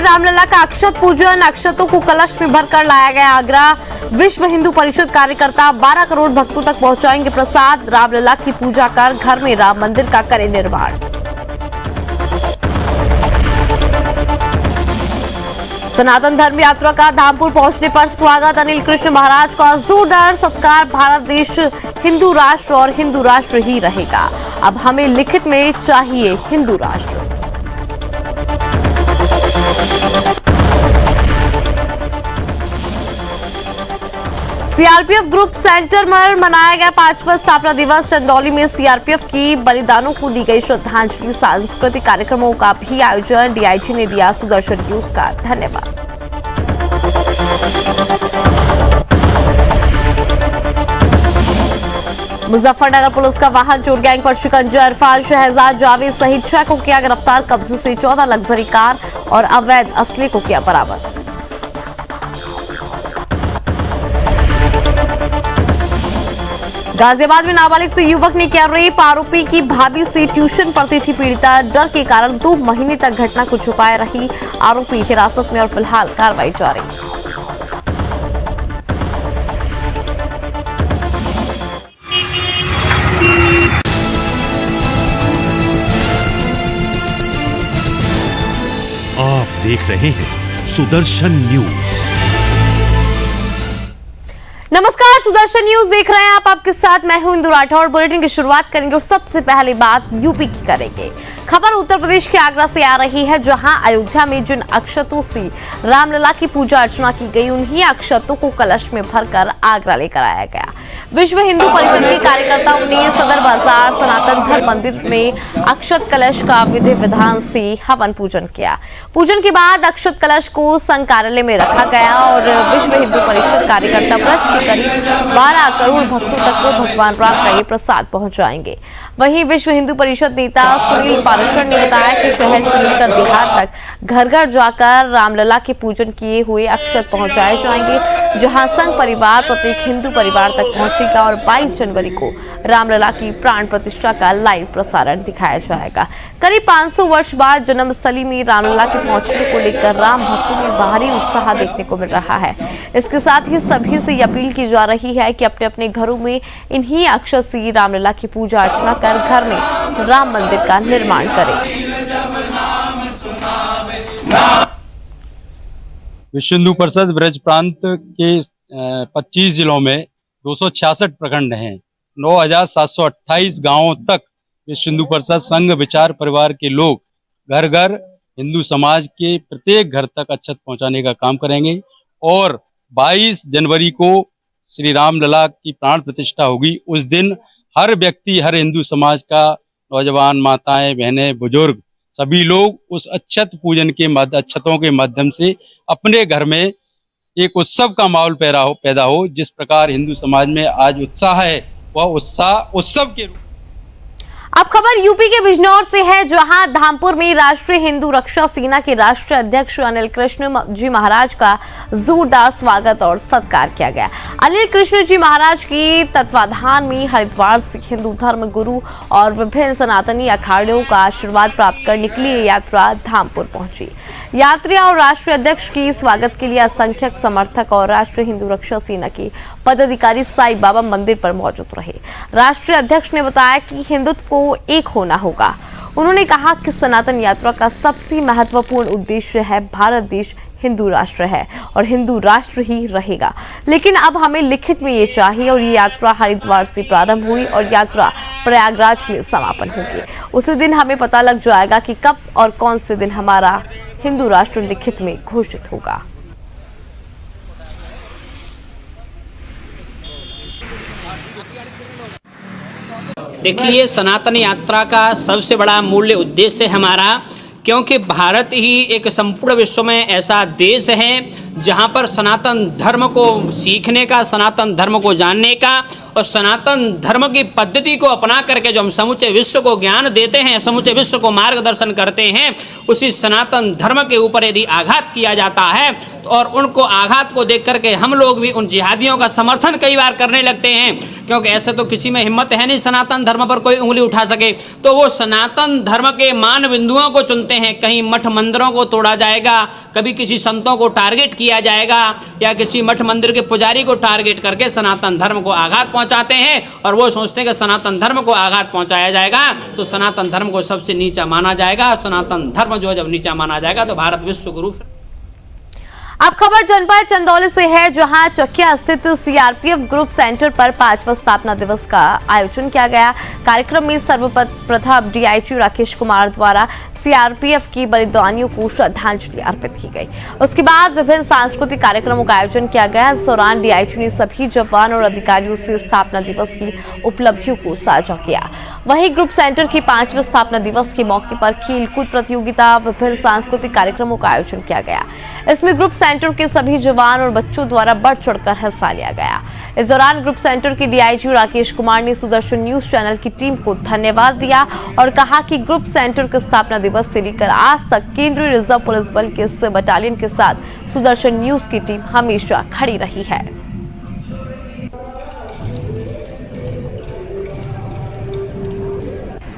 रामलला का अक्षत पूजन, अक्षतों को कलश में भरकर लाया गया आगरा। विश्व हिंदू परिषद कार्यकर्ता 12 करोड़ भक्तों तक पहुंचाएंगे प्रसाद। रामलला की पूजा कर घर में राम मंदिर का करें निर्माण। सनातन धर्म यात्रा का धामपुर पहुंचने पर स्वागत। अनिल कृष्ण महाराज का जोरदार सत्कार। भारत देश हिंदू राष्ट्र और हिंदू राष्ट्र ही रहेगा। अब हमें लिखित में चाहिए हिंदू राष्ट्र। सीआरपीएफ ग्रुप सेंटर में मनाया गया 5वां स्थापना दिवस। चंदौली में सीआरपीएफ की बलिदानों को दी गई श्रद्धांजलि। सांस्कृतिक कार्यक्रमों का भी आयोजन। डीआईजी ने दिया सुदर्शन न्यूज का धन्यवाद। मुजफ्फरनगर पुलिस का वाहन चोर गैंग पर शिकंजा। इरफान, शहजाद, जावेद सहित 6 को किया गिरफ्तार। कब्जे से 14 लग्जरी कार और अवैध असले को किया बरामद। गाजियाबाद में नाबालिग से युवक ने किया रेप। आरोपी की भाभी से ट्यूशन पढ़ती थी पीड़िता। डर के कारण 2 महीने तक घटना को छुपाए रही। आरोपी हिरासत में और फिलहाल कार्रवाई जारी। आप देख रहे हैं सुदर्शन न्यूज। नमस्कार, सुदर्शन न्यूज देख रहे हैं आप। आपके साथ मैं हूं इंदु राठौर। बुलेटिन की शुरुआत करेंगे और सबसे पहली बात यूपी की करेंगे। खबर उत्तर प्रदेश के आगरा से आ रही है, जहां अयोध्या में जिन अक्षतों से रामलला की पूजा अर्चना की गई, उन्हीं अक्षतों को कलश में भरकर आगरा लेकर आया गया। विश्व हिंदू परिषद के कार्यकर्ताओं ने सदर बाजार सनातन धर्म मंदिर में अक्षत कलश का विधि विधान से हवन पूजन किया। पूजन के बाद अक्षत कलश को संघ कार्यालय में रखा गया और विश्व हिंदू परिषद कार्यकर्ता वर्ष के करीब 12 करोड़ भक्तों तक को भगवान राम का ये प्रसाद पहुंचाएंगे। वहीं विश्व हिंदू परिषद नेता सुनील पारेश्वर ने बताया कि शहर से लेकर देहात तक घर घर जाकर रामलला के पूजन किए हुए अक्षत पहुंचाए जाएंगे, जहां संघ परिवार प्रत्येक हिंदू परिवार तक पहुंचेगा और 22 जनवरी को रामलला की प्राण प्रतिष्ठा का लाइव प्रसारण दिखाया जाएगा। करीब 500 वर्ष बाद जन्मस्थली में रामलला के पहुंचने को लेकर राम भक्तों में भारी उत्साह देखने को मिल रहा है। इसके साथ ही सभी से अपील की जा रही है कि अपने अपने घरों में इन्हीं अक्षत से रामलला की पूजा अर्चना कर घर में राम मंदिर का निर्माण करें। विश्व हिंदू परिषद ब्रज प्रांत के 25 जिलों में 266 प्रखंड हैं। 9,728 गांवों तक विश्व हिंदू परिषद संघ विचार परिवार के लोग घर घर हिंदू समाज के प्रत्येक घर तक अक्षत पहुंचाने का काम करेंगे और 22 जनवरी को श्री रामलला की प्राण प्रतिष्ठा होगी। उस दिन हर व्यक्ति, हर हिंदू समाज का, नौजवान, माताएं, बहनें, बुजुर्ग, सभी लोग उस अक्षत पूजन के अक्षतों के माध्यम से अपने घर में एक उत्सव का माहौल पैदा हो। जिस प्रकार हिंदू समाज में आज उत्साह है, वह उत्साह उत्सव के रूप। अब खबर यूपी के बिजनौर से है, जहां धामपुर में राष्ट्रीय हिंदू रक्षा सेना के राष्ट्रीय अध्यक्ष अनिल कृष्ण जी महाराज का जोरदार स्वागत और सत्कार किया गया। अनिल कृष्ण जी महाराज के तत्वाधान में हरिद्वार से हिंदू धर्म गुरु और विभिन्न सनातनी अखाड़ों का आशीर्वाद प्राप्त करने के लिए यात्रा धामपुर पहुंची। यात्रा और राष्ट्रीय अध्यक्ष के स्वागत के लिए असंख्यक समर्थक और राष्ट्रीय हिंदू रक्षा सेना के पदाधिकारी साईं बाबा मंदिर पर मौजूद रहे। राष्ट्रीय अध्यक्ष ने बताया कि हिंदुत्व को एक होना होगा। उन्होंने कहा कि सनातन यात्रा का सबसे महत्वपूर्ण उद्देश्य है भारत देश हिंदू राष्ट्र है और हिंदू राष्ट्र ही रहेगा, लेकिन अब हमें लिखित में ये चाहिए। और ये यात्रा हरिद्वार से प्रारंभ हुई और यात्रा प्रयागराज में समापन होगी। उसी दिन हमें पता लग जाएगा कि कब और कौन से दिन हमारा हिंदू राष्ट्र लिखित में घोषित होगा। देखिए, सनातन यात्रा का सबसे बड़ा मूल्य उद्देश्य हमारा, क्योंकि भारत ही एक संपूर्ण विश्व में ऐसा देश है जहां पर सनातन धर्म को सीखने का, सनातन धर्म को जानने का और सनातन धर्म की पद्धति को अपना करके जो हम समूचे विश्व को ज्ञान देते हैं, समूचे विश्व को मार्गदर्शन करते हैं, उसी सनातन धर्म के ऊपर यदि आघात किया जाता है और उनको आघात को देख करके हम लोग भी उन जिहादियों का समर्थन कई बार करने लगते हैं, क्योंकि ऐसे तो किसी में हिम्मत है नहीं सनातन धर्म पर कोई उंगली उठा सके। तो वो सनातन धर्म के मान बिंदुओं को चुनते हैं। कहीं मठ मंदिरों को तोड़ा जाएगा, कभी किसी संतों को टारगेट किया जाएगा या किसी मठ मंदिर के पुजारी को टारगेट करके सनातन धर्म को आघात पहुंचाते हैं और वो सोचते हैं कि सनातन धर्म को आघात पहुंचाया जाएगा तो सनातन धर्म को सबसे नीचा माना जाएगा। सनातन धर्म जो जब नीचा माना जाएगा तो भारत विश्व गुरु। अब खबर जनपद चंदौली से है, जहां चकिया स्थित सीआरपीएफ ग्रुप सेंटर पर 5वां स्थापना दिवस का आयोजन किया गया। कार्यक्रम में सर्वप्रथम डीआईजी राकेश कुमार द्वारा सीआरपीएफ की बलिदानियों को श्रद्धांजलि अर्पित की गई। उसके बाद विभिन्न सांस्कृतिक कार्यक्रमों का आयोजन किया गया। इस दौरान डीआईजी ने सभी जवान और अधिकारियों से स्थापना दिवस की उपलब्धियों को साझा किया। वहीं ग्रुप सेंटर की 5वें स्थापना दिवस के मौके पर खेलकूद प्रतियोगिता, विभिन्न सांस्कृतिक कार्यक्रमों का आयोजन किया गया। इसमें ग्रुप सेंटर के सभी जवान और बच्चों द्वारा बढ़ चढ़कर हिस्सा लिया गया। इस दौरान ग्रुप सेंटर के डीआईजी राकेश कुमार ने सुदर्शन न्यूज चैनल की टीम को धन्यवाद दिया और कहा कि ग्रुप सेंटर के स्थापना दिवस से लेकर आज तक केंद्रीय रिजर्व पुलिस बल के इस बटालियन के साथ सुदर्शन न्यूज की टीम हमेशा खड़ी रही है।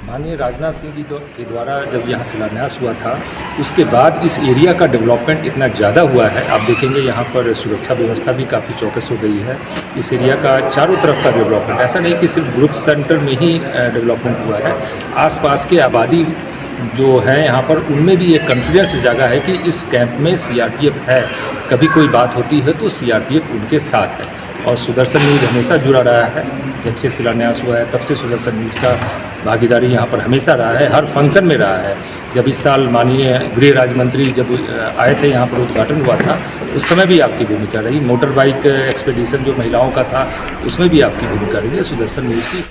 माननीय राजनाथ सिंह जी के द्वारा जब यहाँ शिलान्यास हुआ था उसके बाद इस एरिया का डेवलपमेंट इतना ज़्यादा हुआ है। आप देखेंगे यहाँ पर सुरक्षा व्यवस्था भी काफ़ी चौकस हो गई है। इस एरिया का चारों तरफ का डेवलपमेंट, ऐसा नहीं कि सिर्फ ग्रुप सेंटर में ही डेवलपमेंट हुआ है, आसपास के आबादी जो है यहाँ पर उनमें भी एक कॉन्फिडेंस जागा है कि इस कैंप में सीआरपीएफ है। कभी कोई बात होती है तो सीआरपीएफ उनके साथ है और सुदर्शन न्यूज हमेशा जुड़ा रहा है। जब से शिलान्यास हुआ है तब से सुदर्शन न्यूज का भागीदारी यहाँ पर हमेशा रहा है, हर फंक्शन में रहा है। जब इस साल माननीय गृह राज्य मंत्री जब आए थे यहाँ पर उद्घाटन हुआ था उस समय भी आपकी भूमिका रही। मोटर बाइक एक्सपेडिशन जो महिलाओं का था उसमें भी आपकी भूमिका रही है सुदर्शन न्यूज की।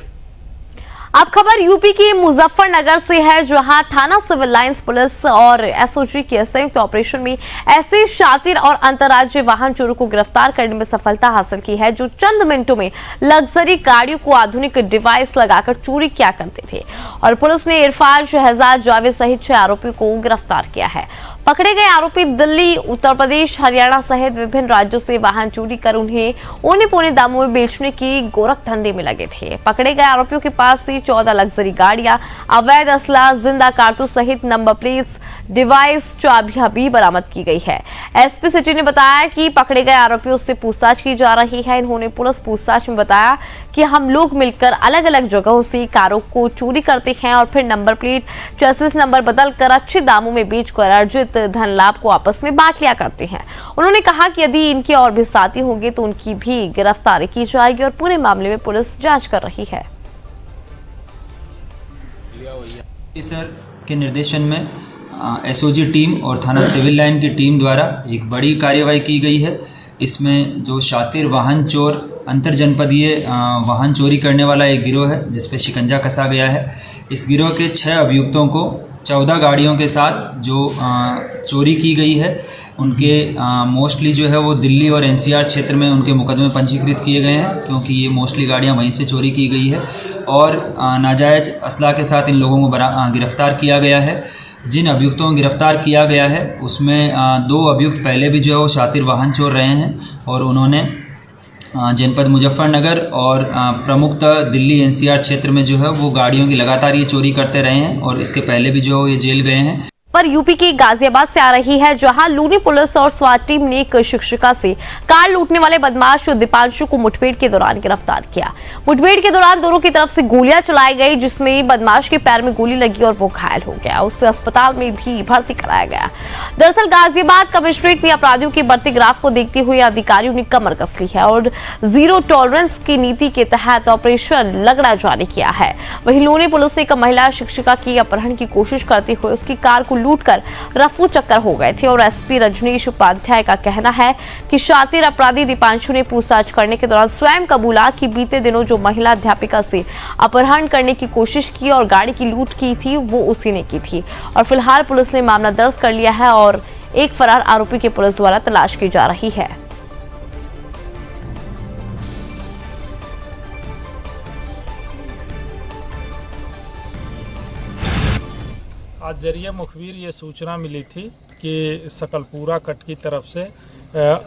अब खबर यूपी के मुजफ्फरनगर से है, जहां थाना सिविल लाइंस पुलिस और एसओजी के संयुक्त ऑपरेशन में ऐसे शातिर और अंतर्राज्यीय वाहन चोरों को गिरफ्तार करने में सफलता हासिल की है, जो चंद मिनटों में लग्जरी गाड़ियों को आधुनिक डिवाइस लगाकर चोरी किया करते थे। और पुलिस ने इरफान, शहजाद, जावेद सहित 6 आरोपियों को गिरफ्तार किया है। पकड़े गए आरोपी दिल्ली, उत्तर प्रदेश, हरियाणा सहित विभिन्न राज्यों से वाहन चोरी कर उन्हें औने पौने दामों में बेचने की गोरख धंधे में लगे थे। पकड़े गए आरोपियों के पास से 14 लग्जरी गाड़ियां, अवैध असला, जिंदा कारतूस सहित नंबर प्लेट्स, डिवाइस, चाबियां भी बरामद की गई है। एसपी सिटी ने बताया कि पकड़े गए आरोपियों से पूछताछ की जा रही है। इन्होंने पुलिस पूछताछ में बताया कि हम लोग मिलकर अलग अलग जगहों से कारों को चोरी करते हैं और फिर नंबर प्लेट, चेसिस नंबर बदलकर अच्छे दामों में बेचकर अर्जित धन लाभ को आपस में बांट लिया करते हैं। उन्होंने कहा कि यदि इनके और भी साथी होंगे तो उनकी भी गिरफ्तारी की जाएगी और पूरे मामले में पुलिस जांच कर रही है। सर के निर्देशन में एसओजी टीम और थाना सिविल लाइन की टीम द्वारा एक बड़ी कार्रवाई की गई है। इसमें जो शातिर वाहन चोर अंतर जनपदीय वाहन चोरी करने वाला एक गिरोह है जिस पे शिकंजा कसा गया है। इस गिरोह के 6 अभियुक्तों को 14 गाड़ियों के साथ जो चोरी की गई है उनके मोस्टली जो है वो दिल्ली और एनसीआर क्षेत्र में उनके मुकदमे पंजीकृत किए गए हैं, क्योंकि ये मोस्टली गाड़ियां वहीं से चोरी की गई है। और नाजायज़ असला के साथ इन लोगों को गिरफ्तार किया गया है। जिन अभियुक्तों को गिरफ्तार किया गया है उसमें 2 अभियुक्त पहले भी जो है वो शातिर वाहन चोर रहे हैं और उन्होंने जनपद मुजफ्फरनगर और प्रमुखतः दिल्ली एनसीआर क्षेत्र में जो है वो गाड़ियों की लगातार ये चोरी करते रहे हैं और इसके पहले भी जो ये जेल गए हैं। पर यूपी के गाजियाबाद से आ रही है, जहां लूनी पुलिस और स्वाट टीम ने एक शिक्षिका से कार लूटने वाले बदमाश दीपांशु को मुठभेड़ के दौरान गिरफ्तार किया। मुठभेड़ के दौरान दोनों की तरफ से गोलियां चलाई गई, जिसमें बदमाश के पैर में गोली लगी और वो घायल हो गया। उसे अस्पताल में भी भर्ती कराया गया। दरअसल गाजियाबाद कमिश्नरेट में अपराधियों के बढ़ते ग्राफ को देखते हुए अधिकारियों ने कमर कस ली है और जीरो टॉलरेंस की नीति के तहत ऑपरेशन लगड़ा जारी किया है। वहीं लूनी पुलिस ने एक महिला शिक्षिका की अपहरण की कोशिश करते हुए उसकी कार को लूटकर रफू चक्कर हो गए थे और एसपी रजनीश उपाध्याय का कहना है कि शातिर अपराधी दीपांशु ने पूछताछ करने के दौरान स्वयं कबूला कि बीते दिनों जो महिला अध्यापिका से अपहरण करने की कोशिश की और गाड़ी की लूट की थी वो उसी ने की थी। और फिलहाल पुलिस ने मामला दर्ज कर लिया है और एक फरार आरोपी की पुलिस द्वारा तलाश की जा रही है। आज जरिए मुखबिर ये सूचना मिली थी कि सकलपुरा कट की तरफ से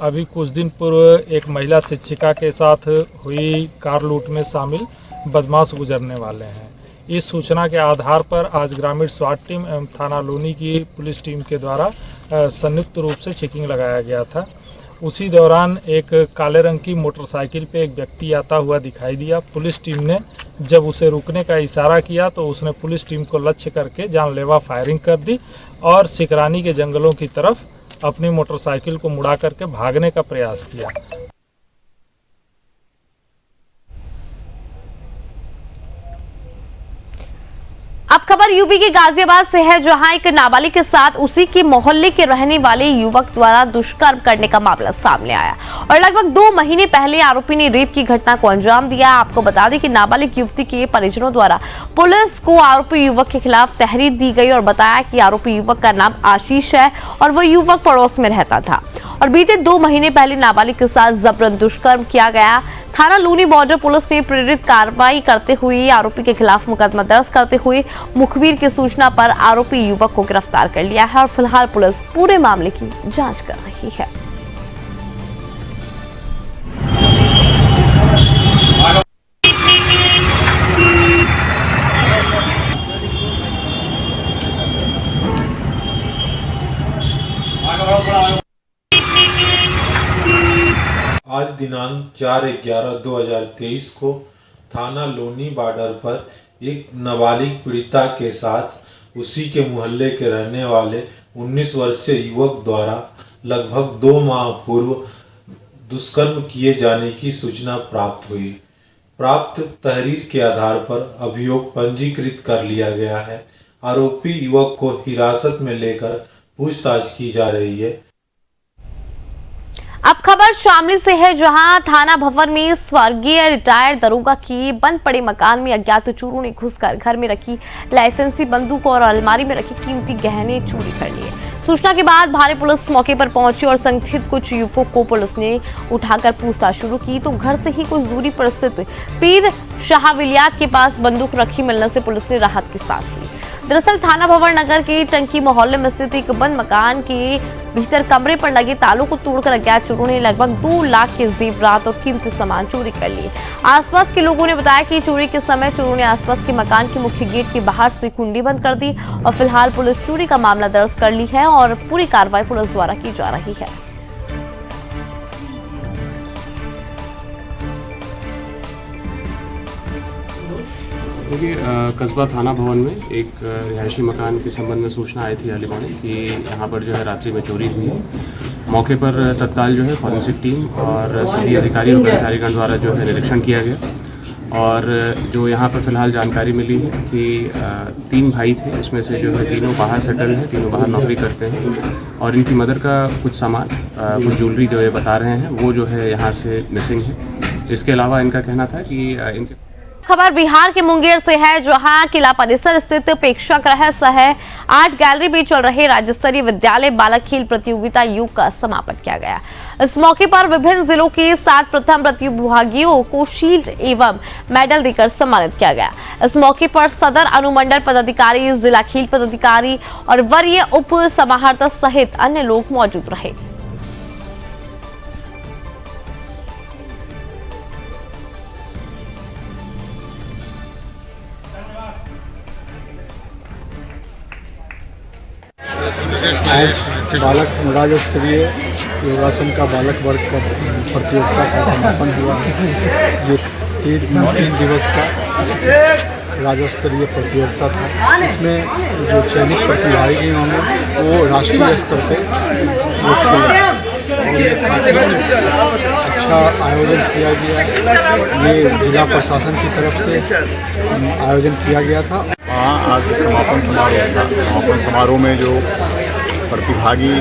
अभी कुछ दिन पूर्व एक महिला शिक्षिका के साथ हुई कार लूट में शामिल बदमाश गुजरने वाले हैं। इस सूचना के आधार पर आज ग्रामीण स्वास्थ्य टीम एवं थाना लूनी की पुलिस टीम के द्वारा संयुक्त रूप से चेकिंग लगाया गया था। उसी दौरान एक काले रंग की मोटरसाइकिल पे एक व्यक्ति आता हुआ दिखाई दिया। पुलिस टीम ने जब उसे रुकने का इशारा किया तो उसने पुलिस टीम को लक्ष्य करके जानलेवा फायरिंग कर दी और सिकरानी के जंगलों की तरफ अपनी मोटरसाइकिल को मुड़ा करके भागने का प्रयास किया। अब खबर यूपी के गाजियाबाद से है, जहां एक नाबालिग के साथ उसी के मोहल्ले के रहने वाले युवक द्वारा दुष्कर्म करने का मामला सामने आया और लगभग 2 महीने पहले आरोपी ने रेप की घटना को अंजाम दिया। आपको बता दें कि नाबालिग युवती के परिजनों द्वारा पुलिस को आरोपी युवक के खिलाफ तहरीर दी गई और बताया कि आरोपी युवक का नाम आशीष है और वह युवक पड़ोस में रहता था और बीते 2 महीने पहले नाबालिग के साथ जबरन दुष्कर्म किया गया। थाना लूनी बॉर्डर पुलिस ने प्रेरित कार्रवाई करते हुए आरोपी के खिलाफ मुकदमा दर्ज करते हुए मुखबिर की सूचना पर आरोपी युवक को गिरफ्तार कर लिया है और फिलहाल पुलिस पूरे मामले की जांच कर रही है। आज दिनांक 4/11/2023 को थाना लोनी बॉर्डर पर एक नाबालिग पीड़िता के साथ उसी के मोहल्ले के रहने वाले 19 वर्षीय युवक द्वारा लगभग 2 माह पूर्व दुष्कर्म किए जाने की सूचना प्राप्त हुई। प्राप्त तहरीर के आधार पर अभियोग पंजीकृत कर लिया गया है। आरोपी युवक को हिरासत में लेकर पूछताछ की जा रही है। अब खबर शामली से है, जहां थाना भवन में स्वर्गीय रिटायर्ड दरोगा की बंद पड़े मकान में अज्ञात चोरों ने घुसकर घर में रखी लाइसेंसी बंदूक और अलमारी में रखे कीमती गहने चोरी कर लिए। सूचना के बाद भारी पुलिस मौके पर पहुंची और संदिग्ध कुछ युवकों को पुलिस ने उठाकर पूछताछ शुरू की तो घर से ही कुछ दूरी पर स्थित पीर शाहविलियात के पास बंदूक रखी मिलने से पुलिस ने राहत की सांस ली। दरअसल थाना भवन नगर के टंकी मोहल्ले में स्थित एक बंद मकान के भीतर कमरे पर लगे तालों को तोड़कर अज्ञात चोरों ने लगभग 2 लाख के जेवरात और कीमती सामान चोरी कर लिए। आसपास के लोगों ने बताया कि चोरी के समय चोरों ने आसपास के मकान के मुख्य गेट के बाहर से कुंडी बंद कर दी और फिलहाल पुलिस चोरी का मामला दर्ज कर ली है और पूरी कार्रवाई पुलिस द्वारा की जा रही है। देखिए, कस्बा थाना भवन में एक रिहायशी मकान के संबंध में सूचना आई थी अर्ली मॉर्निंग कि यहाँ पर जो है रात्रि में चोरी हुई है। मौके पर तत्काल जो है फॉरेंसिक टीम और सभी अधिकारी और कर्मचारीगण द्वारा जो है निरीक्षण किया गया और जो यहाँ पर फिलहाल जानकारी मिली है कि 3 भाई थे, इसमें से जो है तीनों बाहर सेटल हैं, तीनों बाहर नौकरी करते हैं और इनकी मदर का कुछ सामान, कुछ ज्वेलरी जो ये बता रहे हैं वो जो है यहाँ से मिसिंग है। इसके अलावा इनका कहना था कि इनके खबर बिहार के मुंगेर से है, जहां किला परिसर स्थित प्रेक्षागृह सह आर्ट गैलरी में चल रहे राज्य स्तरीय विद्यालय बालक खेल प्रतियोगिता युग का समापन किया गया। इस मौके पर विभिन्न जिलों के 7 प्रथम प्रतिभागियों को शील्ड एवं मेडल देकर सम्मानित किया गया। इस मौके पर सदर अनुमंडल पदाधिकारी, जिला खेल पदाधिकारी और वरीय उप समाहर्ता सहित अन्य लोग मौजूद रहे। आज बालक राज्य स्तरीय योगासन का बालक वर्ग का प्रतियोगिता का समापन हुआ है। ये 3 दिवस का राज्य स्तरीय प्रतियोगिता था। इसमें जो चयनित प्रतिभागी होंगे वो राष्ट्रीय स्तर पे अच्छा आयोजन किया गया। ये जिला प्रशासन की तरफ से आयोजन किया गया था। आज समापन समारोह था। समापन समारोह में जो प्रतिभागी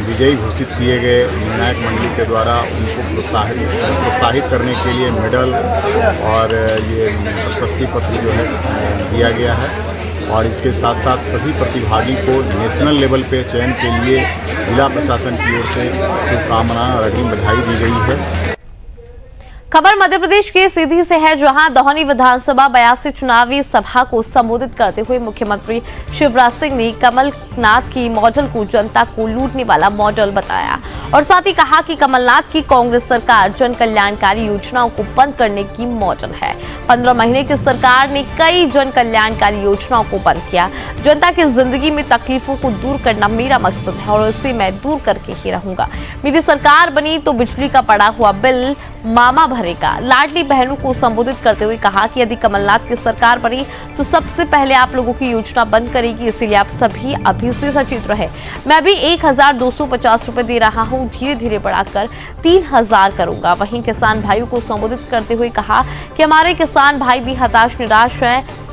विजयी घोषित किए गए निर्णायक मंडली के द्वारा उनको प्रोत्साहित करने के लिए मेडल और ये प्रशस्ति पत्र जो है दिया गया है और इसके साथ साथ सभी प्रतिभागी को नेशनल लेवल पे चयन के लिए जिला प्रशासन की ओर से शुभकामनाएं और अग्रिम बधाई दी गई है। खबर मध्य प्रदेश के सीधी से है, जहां दोहनी विधानसभा 82 चुनावी सभा को संबोधित करते हुए मुख्यमंत्री शिवराज सिंह ने कमलनाथ की मॉडल को जनता को लूटने वाला मॉडल बताया और साथ ही कहा कि कमलनाथ की कांग्रेस सरकार जन कल्याणकारी योजनाओं को बंद करने की मॉडल है। 15 महीने की सरकार ने कई जन कल्याणकारी योजनाओं को बंद किया। जनता की जिंदगी में तकलीफों को दूर करना मेरा मकसद है और इसे मैं दूर करके ही रहूंगा। मेरी सरकार बनी तो बिजली का पड़ा हुआ बिल मामा भरेगा। लाडली बहनों को संबोधित करते हुए कहा कि यदि कमलनाथ की सरकार बनी तो सबसे पहले आप लोगों की योजना बंद करेगी, इसीलिए आप सभी अभी से सचेत रहे। मैं भी 1250 रुपए दे रहा हूं, धीरे धीरे बढ़ाकर 3000 करूंगा। वहीं किसान भाइयों को संबोधित करते हुए कहा कि हमारे किसान भाई भी हताश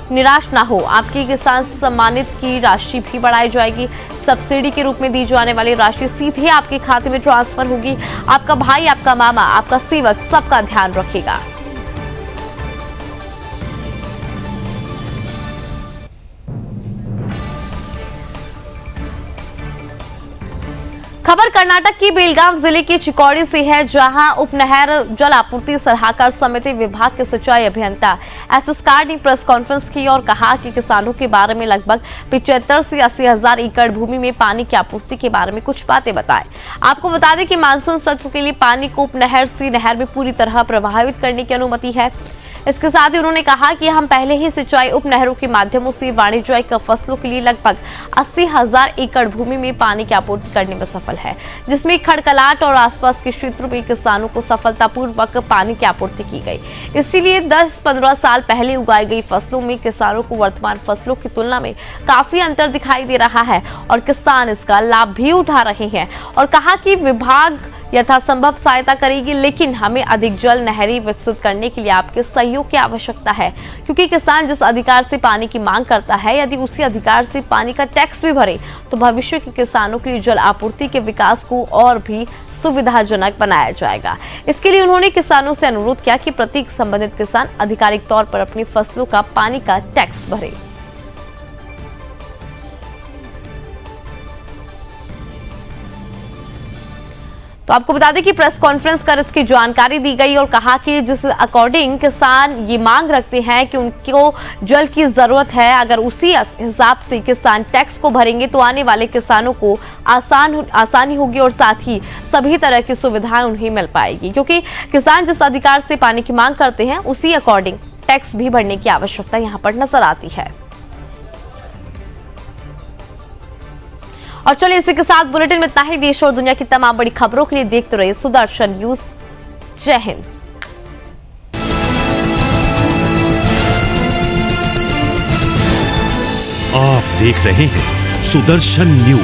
निराश ना हो, आपकी किसान सम्मानित की राशि भी बढ़ाई जाएगी। सब्सिडी के रूप में दी जाने वाली राशि सीधे आपके खाते में ट्रांसफर होगी। आपका भाई, आपका मामा, आपका सेवक सबका ध्यान रखेगा। खबर कर्नाटक की बेलगाम जिले के चिकोड़ी से है, जहां उपनहर जल आपूर्ति सलाहकार समिति विभाग के सिंचाई अभियंता एसएस कार ने प्रेस कॉन्फ्रेंस की और कहा कि किसानों के बारे में लगभग 75 से 80 हजार एकड़ भूमि में पानी की आपूर्ति के बारे में कुछ बातें बताएं। आपको बता दें कि मानसून सत्र के लिए पानी को उपनहर से नहर में पूरी तरह प्रभावित करने की अनुमति है। इसके साथ ही उन्होंने कहा कि हम पहले ही सिंचाई उपनहरों के माध्यमों से वाणिज्यिक फसलों के लिए लगभग 80,000 एकड़ भूमि में पानी की आपूर्ति करने में सफल है, जिसमें खड़कलाट और आसपास के क्षेत्रों में किसानों को सफलतापूर्वक पानी की आपूर्ति की गई। इसीलिए 10-15 साल पहले उगाई गई फसलों में किसानों को वर्तमान फसलों की तुलना में काफी अंतर दिखाई दे रहा है और किसान इसका लाभ भी उठा रहे हैं। और कहा कि विभाग यथासंभव सहायता करेगी, लेकिन हमें अधिक जल नहरी विकसित करने के लिए आपके सहयोग की आवश्यकता है, क्योंकि किसान जिस अधिकार से पानी की मांग करता है, यदि उसी अधिकार से पानी का टैक्स भी भरे तो भविष्य के किसानों के लिए जल आपूर्ति के विकास को और भी सुविधाजनक बनाया जाएगा। इसके लिए उन्होंने किसानों से अनुरोध किया कि प्रत्येक संबंधित किसान आधिकारिक तौर पर अपनी फसलों का पानी का टैक्स भरे। तो आपको बता दें कि प्रेस कॉन्फ्रेंस कर इसकी जानकारी दी गई और कहा कि जिस अकॉर्डिंग किसान ये मांग रखते हैं कि उनको जल की जरूरत है, अगर उसी हिसाब से किसान टैक्स को भरेंगे तो आने वाले किसानों को आसानी होगी और साथ ही सभी तरह की सुविधाएं उन्हें मिल पाएगी, क्योंकि किसान जिस अधिकार से पानी की मांग करते हैं उसी अकॉर्डिंग टैक्स भी भरने की आवश्यकता यहाँ पर नजर आती है। और चलिए इसी के साथ बुलेटिन में इतना ही। देश और दुनिया की तमाम बड़ी खबरों के लिए देखते रहिए सुदर्शन न्यूज। जय हिंद। आप देख रहे हैं सुदर्शन न्यूज।